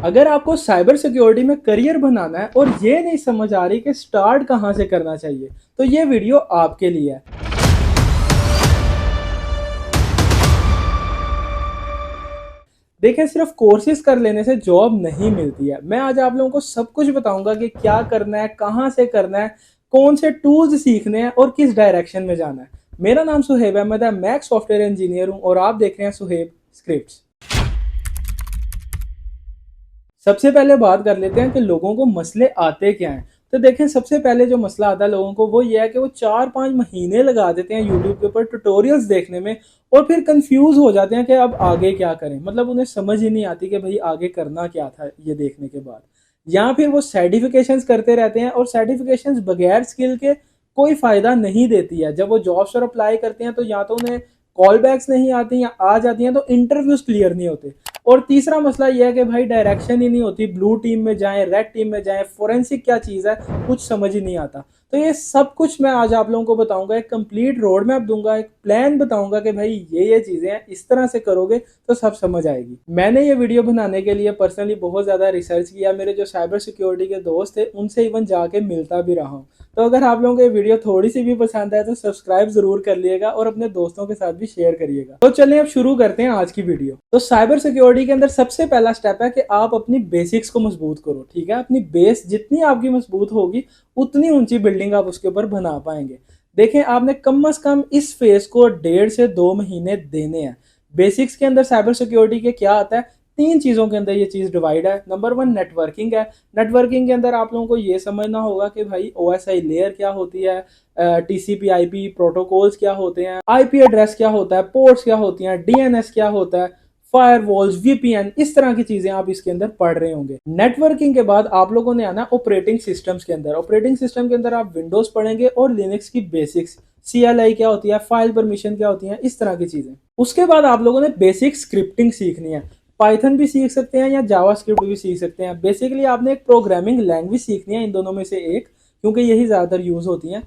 अगर आपको cyber security में करियर बनाना है और ये नहीं समझ आ रही कि स्टार्ट कहाँ से करना चाहिए, तो ये वीडियो आपके लिए है। देखें, सिर्फ कोर्सेज कर लेने से जॉब नहीं मिलती है। मैं आज आप लोगों को सब कुछ बताऊंगा कि क्या करना है, कहाँ से करना है, कौन से टूल्स सीखने हैं और किस डायरेक्शन में जाना है। मेरा नाम सुहेब अहमद है, मैं एक सॉफ्टवेयर इंजीनियर हूँ और आप देख रहे हैं सुहेब स्क्रिप्ट्स। सबसे पहले बात कर लेते हैं कि लोगों को मसले आते क्या हैं। तो देखें, सबसे पहले जो मसला आता है लोगों को वो ये है कि वो 4-5 महीने लगा देते हैं यूट्यूब के ऊपर ट्यूटोरियल्स देखने में और फिर कंफ्यूज हो जाते हैं कि अब आगे क्या करें। मतलब उन्हें समझ ही नहीं आती कि भाई आगे करना क्या था ये देखने के बाद। या फिर वो सर्टिफिकेशंस करते रहते हैं और सर्टिफिकेशंस बगैर स्किल के कोई फायदा नहीं देती है। जब वो जॉब्स पर अप्लाई करते हैं तो या तो उन्हें कॉल बैक्स नहीं आती या आ जाती हैं तो इंटरव्यूज क्लियर नहीं होते। और तीसरा मसला यह है कि भाई डायरेक्शन ही नहीं होती, ब्लू टीम में जाएं, रेड टीम में जाएं, फोरेंसिक क्या चीज़ है कुछ समझ ही नहीं आता। तो ये सब कुछ मैं आज आप लोगों को बताऊंगा, एक कंप्लीट रोड मैप दूंगा, एक प्लान बताऊंगा कि भाई ये चीज़ें हैं, इस तरह से करोगे तो सब समझ आएगी। मैंने ये वीडियो बनाने के लिए पर्सनली बहुत ज़्यादा रिसर्च किया, मेरे जो साइबर सिक्योरिटी के दोस्त थे उनसे इवन जाके मिलता भी रहा हूँ। तो अगर आप लोगों को ये वीडियो थोड़ी सी भी पसंद आए तो सब्सक्राइब जरूर कर लिएगा और अपने दोस्तों के साथ भी शेयर करिएगा। तो चलिए अब शुरू करते हैं आज की वीडियो। तो साइबर सिक्योरिटी के अंदर सबसे पहला स्टेप है कि आप अपनी बेसिक्स को मजबूत करो। ठीक है, अपनी बेस जितनी आपकी मजबूत होगी उतनी ऊंची बिल्डिंग आप उसके ऊपर बना पाएंगे। देखें, आपने कम से कम इस फेज को 1.5 से 2 महीने देने हैं। बेसिक्स के अंदर साइबर सिक्योरिटी के क्या आता है, 3 चीज़ों के अंदर ये चीज़ डिवाइड है। नंबर 1 नेटवर्किंग है। नेटवर्किंग के अंदर आप लोगों को ये समझना होगा कि भाई OSI लेयर क्या होती है, TCP IP प्रोटोकॉल्स क्या होते हैं, IP एड्रेस क्या होता है, पोर्ट्स क्या होती हैं, DNS क्या होता है, फायरवॉल्स, VPN, इस तरह की चीजें आप इसके अंदर पढ़ रहे होंगे। नेटवर्किंग के बाद आप लोगों ने आना ऑपरेटिंग सिस्टम्स के अंदर। ऑपरेटिंग सिस्टम के अंदर आप विंडोज पढ़ेंगे और लिनक्स की बेसिक्स, CLI क्या होती है, फाइल परमिशन क्या होती है, इस तरह की चीजें। उसके बाद आप लोगों ने बेसिक स्क्रिप्टिंग सीखनी है। पाइथन भी सीख सकते हैं या जावास्क्रिप्ट भी सीख सकते हैं। बेसिकली आपने एक प्रोग्रामिंग लैंग्वेज सीखनी है, इन दोनों में से एक, क्योंकि यही ज़्यादातर यूज़ होती हैं।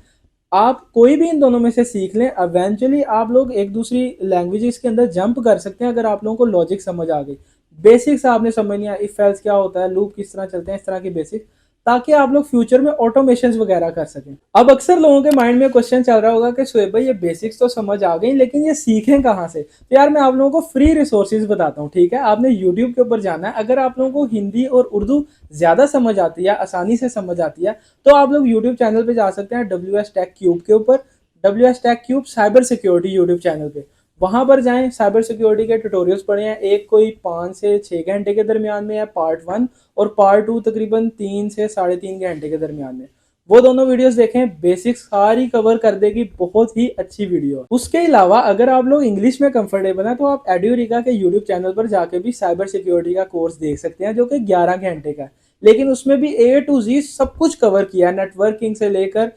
आप कोई भी इन दोनों में से सीख लें, इवेंचुअली आप लोग एक दूसरी लैंग्वेजेस के अंदर जंप कर सकते हैं अगर आप लोगों को लॉजिक समझ आ गई। बेसिक्स आपने समझनी है, इफ एल्स क्या होता है, लूप किस तरह चलते हैं, इस तरह की बेसिक, ताकि आप लोग फ्यूचर में ऑटोमेशन वगैरह कर सकें। अब अक्सर लोगों के माइंड में क्वेश्चन चल रहा होगा कि शोएब भाई ये बेसिक्स तो समझ आ गई लेकिन ये सीखें कहाँ से। तो यार मैं आप लोगों को फ्री रिसोर्सेज बताता हूँ। ठीक है, आपने यूट्यूब के ऊपर जाना है। अगर आप लोगों को हिंदी और उर्दू ज़्यादा समझ आती है, आसानी से समझ आती है, तो आप लोग यूट्यूब चैनल पर जा सकते हैं WS टेक क्यूब के ऊपर। WS tech cube cyber security YouTube channel पे, वहां पर जाएं, साइबर सिक्योरिटी के ट्यूटोरियल्स पढ़े हैं। एक कोई 5 से 6 घंटे के दरमियान में है पार्ट 1, और पार्ट 2 तकरीबन 3 से 3.5 घंटे के दरमियान में। वो दोनों वीडियोस देखें, बेसिक्स सारी कवर कर देगी, बहुत ही अच्छी वीडियो। उसके अलावा अगर आप लोग इंग्लिश में कंफर्टेबल हैं तो आप एड्यूरिका के यूट्यूब चैनल पर जाके भी साइबर सिक्योरिटी का कोर्स देख सकते हैं, जो कि 11 घंटे का है। लेकिन उसमें भी A to Z सब कुछ कवर किया है, नेटवर्किंग से लेकर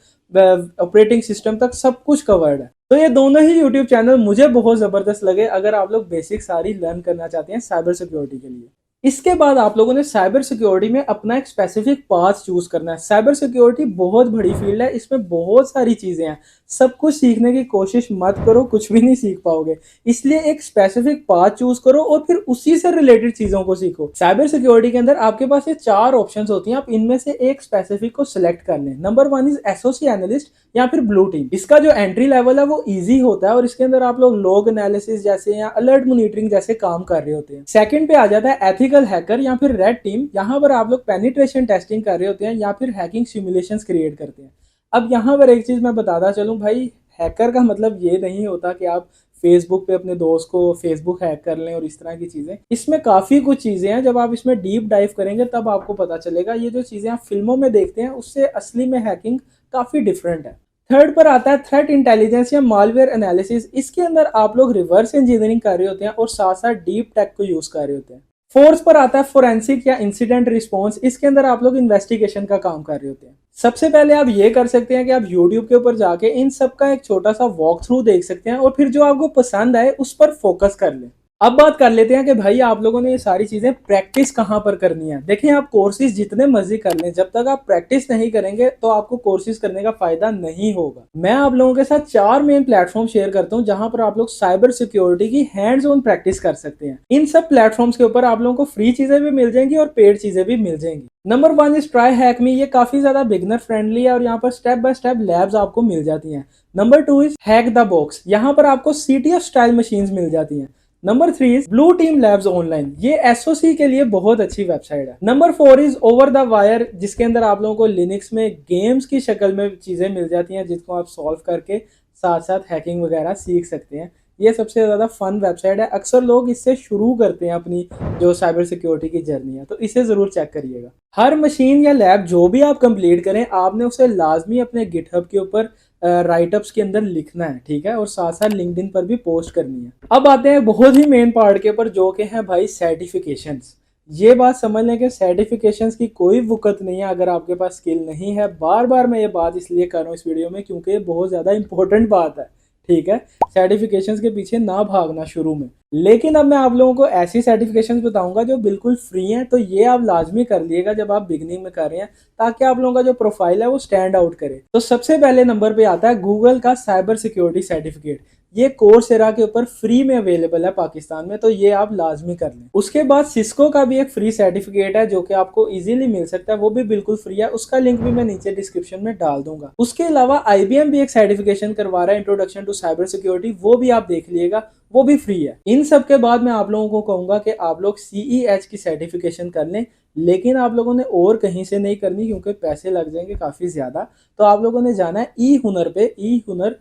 ऑपरेटिंग सिस्टम तक सब कुछ कवर्ड है। तो ये दोनों ही यूट्यूब चैनल मुझे बहुत ज़बरदस्त लगे अगर आप लोग बेसिक सारी लर्न करना चाहते हैं साइबर सिक्योरिटी के लिए। इसके बाद आप लोगों ने साइबर सिक्योरिटी में अपना एक स्पेसिफिक पाथ चूज करना है। साइबर सिक्योरिटी बहुत बड़ी फील्ड है, इसमें बहुत सारी चीजें हैं। सब कुछ सीखने की कोशिश मत करो, कुछ भी नहीं सीख पाओगे। इसलिए एक स्पेसिफिक पाथ चूज करो और फिर उसी से रिलेटेड चीजों को सीखो। साइबर सिक्योरिटी के अंदर आपके पास ये 4 ऑप्शंस होती हैं, आप इनमें से एक स्पेसिफिक को सिलेक्ट कर लें। नंबर 1 इज SOC एनालिस्ट या फिर ब्लू टीम। इसका जो एंट्री लेवल है वो इजी होता है और इसके अंदर आप लोग लॉग एनालिसिस जैसे या अलर्ट मॉनिटरिंग जैसे काम कर रहे होते हैं। सेकंड पे आ जाता है एथिकल हैकर या फिर रेड टीम। यहाँ पर आप लोग पेनिट्रेशन टेस्टिंग कर रहे होते हैं या फिर हैकिंग सिमुलेशंस क्रिएट करते हैं। अब यहाँ पर एक चीज मैं बताता चलूँ भाई, हैकर का मतलब ये नहीं होता कि आप फेसबुक पे अपने दोस्त को फेसबुक हैक कर लें और इस तरह की चीजें। इसमें काफी कुछ चीजें हैं, जब आप इसमें डीप डाइव करेंगे तब आपको पता चलेगा ये जो चीजें आप फिल्मों में देखते हैं उससे असली में हैकिंग काफी डिफरेंट है। थर्ड पर आता है थ्रेट इंटेलिजेंस या मालवेयर एनालिसिस। इसके अंदर आप लोग रिवर्स इंजीनियरिंग कर रहे होते हैं और साथ साथ डीप टेक को यूज कर रहे होते हैं। फोर्थ पर आता है फोरेंसिक या इंसिडेंट रिस्पॉन्स। इसके अंदर आप लोग इन्वेस्टिगेशन का काम कर रहे होते हैं। सबसे पहले आप ये कर सकते हैं कि आप YouTube के ऊपर जाके इन सब का एक छोटा सा वॉक थ्रू देख सकते हैं और फिर जो आपको पसंद आए उस पर फोकस कर लें। अब बात कर लेते हैं कि भाई आप लोगों ने ये सारी चीज़ें प्रैक्टिस कहाँ पर करनी है। देखिए, आप कोर्सेज़ जितने मर्ज़ी कर लें, जब तक आप प्रैक्टिस नहीं करेंगे तो आपको कोर्सेज़ करने का फ़ायदा नहीं होगा। मैं आप लोगों के साथ 4 मेन प्लेटफ़ॉर्म शेयर करता हूँ, जहाँ पर आप लोग साइबर सिक्योरिटी की हैंड्स ऑन प्रैक्टिस कर सकते हैं। इन सब प्लेटफ़ॉर्म्स के ऊपर आप लोगों को फ्री चीज़ें भी मिल जाएँगी और पेड चीज़ें भी मिल जाएँगी। नंबर 1 इज़ ट्राई हैक मी। ये काफ़ी ज़्यादा बिगिनर फ्रेंडली है और यहाँ पर स्टेप बाय स्टेप लैब्स आपको मिल जाती हैं। Number 2 is hack the box. यहाँ पर आपको सीटीएफ स्टाइल मशीन्स मिल जाती हैं। Number 3 is blue team labs online. ये एसओसी के लिए बहुत अच्छी वेबसाइट है। Number 4 is over the wire, जिसके अंदर आप लोगों को लिनक्स में गेम्स की शक्ल में चीजें मिल जाती हैं, जिसको आप सॉल्व करके साथ साथ हैकिंग वगैरह सीख सकते हैं। ये सबसे ज़्यादा फन वेबसाइट है। अक्सर लोग इससे शुरू करते हैं अपनी जो साइबर सिक्योरिटी की जर्नी है, तो इसे ज़रूर चेक करिएगा। हर मशीन या लैब जो भी आप कंप्लीट करें, आपने उसे लाजमी अपने गिटहब के ऊपर राइटअप्स के अंदर लिखना है, ठीक है, और साथ साथ लिंक्डइन पर भी पोस्ट करनी है। अब आते हैं बहुत ही मेन पार्ट के ऊपर, जो कि है भाई सर्टिफिकेशंस। ये बात समझ लें कि सर्टिफिकेशंस की कोई वक़्त नहीं है अगर आपके पास स्किल नहीं है। बार बार मैं ये बात इसलिए कर रहा हूँ इस वीडियो में, क्योंकि ये बहुत ज़्यादा इंपॉर्टेंट बात है, ठीक है। सर्टिफिकेशंस के पीछे ना भागना शुरू में। लेकिन अब मैं आप लोगों को ऐसी सर्टिफिकेशंस बताऊंगा जो बिल्कुल फ्री हैं, तो ये आप लाजमी कर लिएगा जब आप बिगनिंग में कर रहे हैं, ताकि आप लोगों का जो प्रोफाइल है वो स्टैंड आउट करे। तो सबसे पहले नंबर पे आता है गूगल का साइबर सिक्योरिटी सर्टिफिकेट। ये कोर्सेरा के ऊपर फ्री में अवेलेबल है पाकिस्तान में, तो ये आप लाजमी कर लें। उसके बाद सिस्को का भी एक फ्री सर्टिफिकेट है जो कि आपको इजीली मिल सकता है, वो भी बिल्कुल फ्री है। उसका लिंक भी मैं नीचे डिस्क्रिप्शन में डाल दूंगा। उसके अलावा आईबीएम भी एक सर्टिफिकेशन करवा रहा है, इंट्रोडक्शन टू साइबर सिक्योरिटी, वो भी आप देख लीजिएगा, वो भी फ्री है। इन सब के बाद मैं आप लोगों को कहूंगा कि आप लोग CEH की सर्टिफिकेशन कर लें, लेकिन आप लोगों ने और कहीं से नहीं करनी, क्योंकि पैसे लग जाएंगे काफ़ी ज़्यादा। तो आप लोगों ने जाना है ई हुनर पे। ई हुनर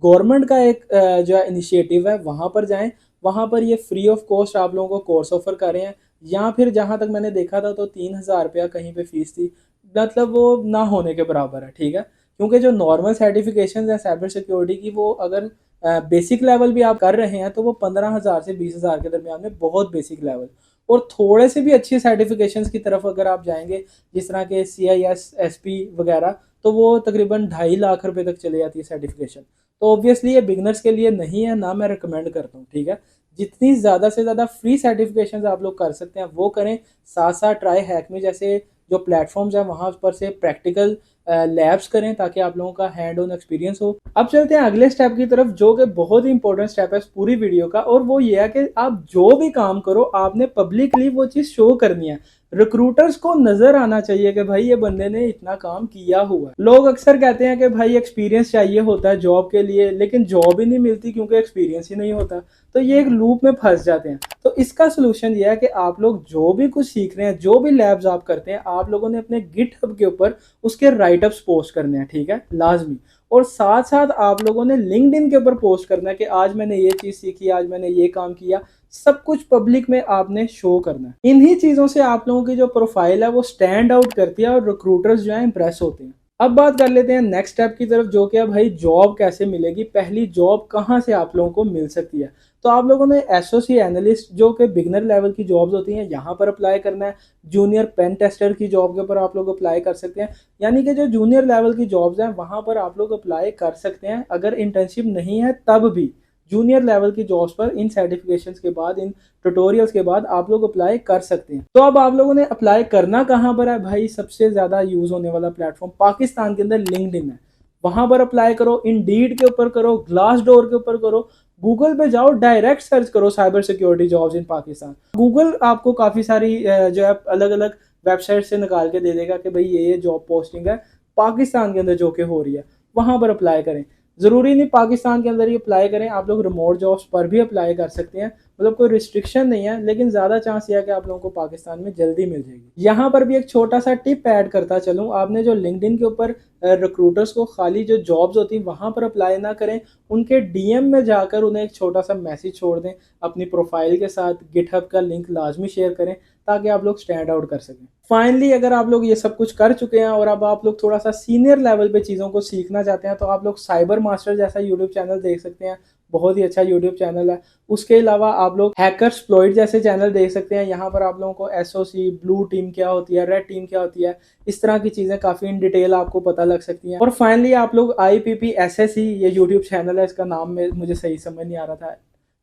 गवर्नमेंट का एक जो है इनिशिएटिव है, वहाँ पर जाएं। वहाँ पर ये फ्री ऑफ कॉस्ट आप लोगों को कोर्स ऑफर कर रहे हैं। या फिर जहाँ तक मैंने देखा था तो 3000 रुपया कहीं पे फीस थी, मतलब वो ना होने के बराबर है, ठीक है। क्योंकि जो नॉर्मल सर्टिफिकेशन है साइबर सिक्योरिटी की, वो अगर बेसिक लेवल भी आप कर रहे हैं तो वो 15,000 से 20,000 के दरमियान में, बहुत बेसिक लेवल। और थोड़े से भी अच्छी सर्टिफिकेशंस की तरफ अगर आप जाएंगे, जिस तरह के CIS SP वगैरह, तो वो तकरीबन 2.5 लाख रुपए तक चले जाती है सर्टिफिकेशन। तो ऑब्वियसली ये बिगनर्स के लिए नहीं है, ना मैं रिकमेंड करता हूँ, ठीक है। जितनी ज़्यादा से ज़्यादा फ्री सर्टिफिकेशन आप लोग कर सकते हैं वो करें। साथ साथ ट्राई हैक में जैसे जो प्लेटफॉर्म्स हैं वहाँ पर से प्रैक्टिकल लैब्स करें, ताकि आप लोगों का हैंड ऑन एक्सपीरियंस हो। अब चलते हैं अगले स्टेप की तरफ, जो कि बहुत ही इंपॉर्टेंट स्टेप है इस पूरी वीडियो का, और वो ये है कि आप जो भी काम करो आपने पब्लिकली वो चीज़ शो करनी है। रिक्रूटर्स को नजर आना चाहिए कि भाई ये बंदे ने इतना काम किया हुआ है। लोग अक्सर कहते हैं कि भाई एक्सपीरियंस चाहिए होता है जॉब के लिए, लेकिन जॉब ही नहीं मिलती क्योंकि एक्सपीरियंस ही नहीं होता। तो ये एक लूप में फंस जाते हैं। तो इसका सोल्यूशन ये है कि आप लोग जो भी कुछ सीख रहे हैं, जो भी लैब्स आप करते हैं, आप लोगों ने अपने गिटहब के ऊपर उसके राइटअप्स पोस्ट करने हैं, ठीक है, लाजमी। और साथ साथ आप लोगों ने लिंक्डइन के ऊपर पोस्ट करना है कि आज मैंने ये चीज़ सीखी, आज मैंने ये काम किया। सब कुछ पब्लिक में आपने शो करना है। इन्हीं चीज़ों से आप लोगों की जो प्रोफाइल है वो स्टैंड आउट करती है और रिक्रूटर्स जो है इंप्रेस होते हैं। अब बात कर लेते हैं नेक्स्ट स्टेप की तरफ, जो कि है भाई जॉब कैसे मिलेगी, पहली जॉब कहाँ से आप लोगों को मिल सकती है। तो आप लोगों ने एसओसी एनालिस्ट, जो कि बिगनर लेवल की जॉब्स होती हैं, यहाँ पर अप्लाई करना है। जूनियर पेन टेस्टर की जॉब के ऊपर आप लोग अप्लाई कर सकते हैं। यानी कि जो जूनियर लेवल की जॉब्स हैं वहाँ पर आप लोग अप्लाई कर सकते हैं। अगर इंटर्नशिप नहीं है तब भी जूनियर लेवल की जॉब्स पर इन सर्टिफिकेशंस के बाद, इन ट्यूटोरियल्स के बाद आप लोग अप्लाई कर सकते हैं। तो अब आप लोगों ने अप्लाई करना कहाँ पर है भाई, सबसे ज़्यादा यूज़ होने वाला प्लेटफॉर्म पाकिस्तान के अंदर लिंक्डइन है। वहां पर अप्लाई करो, इंडीड के ऊपर करो, ग्लास डोर के ऊपर करो, गूगल पे जाओ, डायरेक्ट सर्च करो cyber security jobs in Pakistan. Google आपको काफ़ी सारी जो है अलग अलग वेबसाइट से निकाल के दे देगा कि भाई ये जॉब पोस्टिंग है पाकिस्तान के अंदर जो कि हो रही है, वहां पर अप्लाई करें। ज़रूरी नहीं पाकिस्तान के अंदर ही अप्लाई करें, आप लोग रिमोट जॉब्स पर भी अप्लाई कर सकते हैं। मतलब कोई रिस्ट्रिक्शन नहीं है, लेकिन ज़्यादा चांस यह है कि आप लोगों को पाकिस्तान में जल्दी मिल जाएगी। यहाँ पर भी एक छोटा सा टिप ऐड करता चलूँ, आपने जो लिंक्डइन के ऊपर रिक्रूटर्स को खाली जो जॉब्स होती हैं वहाँ पर अप्लाई ना करें, उनके डीएम में जाकर उन्हें एक छोटा सा मैसेज छोड़ दें अपनी प्रोफाइल के साथ। गिटहब का लिंक लाजमी शेयर करें ताकि आप लोग स्टैंड आउट कर सकें। फाइनली अगर आप लोग ये सब कुछ कर चुके हैं और अब आप लोग थोड़ा सा सीनियर लेवल पे चीज़ों को सीखना चाहते हैं, तो आप लोग साइबर मास्टर जैसा यूट्यूब चैनल देख सकते हैं। बहुत ही अच्छा यूट्यूब चैनल है। उसके अलावा आप लोग हैकर्सप्लॉइट जैसे चैनल देख सकते हैं। यहाँ पर आप लोगों को एसओसी, ब्लू टीम क्या होती है, रेड टीम क्या होती है, इस तरह की चीज़ें काफ़ी इन डिटेल आपको पता लग सकती हैं। और फाइनली आप लोग IPPSSE, ये यूट्यूब चैनल है, इसका नाम में मुझे सही समझ नहीं आ रहा था,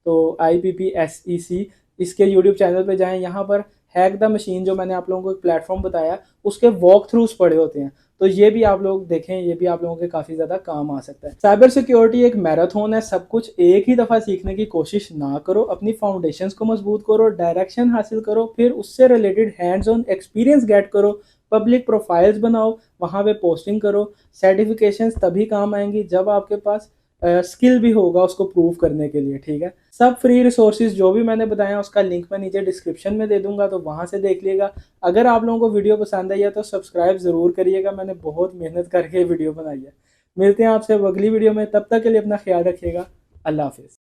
तो IPPSEC इसके यूट्यूब चैनल पे जाएं, यहाँ पर हैक द मशीन जो मैंने आप लोगों को एक प्लेटफॉर्म बताया उसके वॉक थ्रूज पड़े होते हैं, तो ये भी आप लोग देखें, ये भी आप लोगों के काफ़ी ज़्यादा काम आ सकता है। साइबर सिक्योरिटी एक मैराथन है, सब कुछ एक ही दफ़ा सीखने की कोशिश ना करो, अपनी फाउंडेशंस को मजबूत करो, डायरेक्शन हासिल करो, फिर उससे related hands on experience get करो, पब्लिक प्रोफाइल्स बनाओ, वहाँ पे पोस्टिंग करो। सर्टिफिकेशंस तभी काम आएंगी जब आपके पास स्किल भी होगा उसको प्रूव करने के लिए, ठीक है। सब फ्री रिसोर्सेज जो भी मैंने बताया उसका लिंक मैं नीचे डिस्क्रिप्शन में दे दूंगा, तो वहाँ से देख लीजिएगा। अगर आप लोगों को वीडियो पसंद आई है तो सब्सक्राइब ज़रूर करिएगा, मैंने बहुत मेहनत करके वीडियो बनाई है। मिलते हैं आपसे अगली वीडियो में, तब तक के लिए अपना ख्याल रखिएगा। अल्लाह हाफिज़।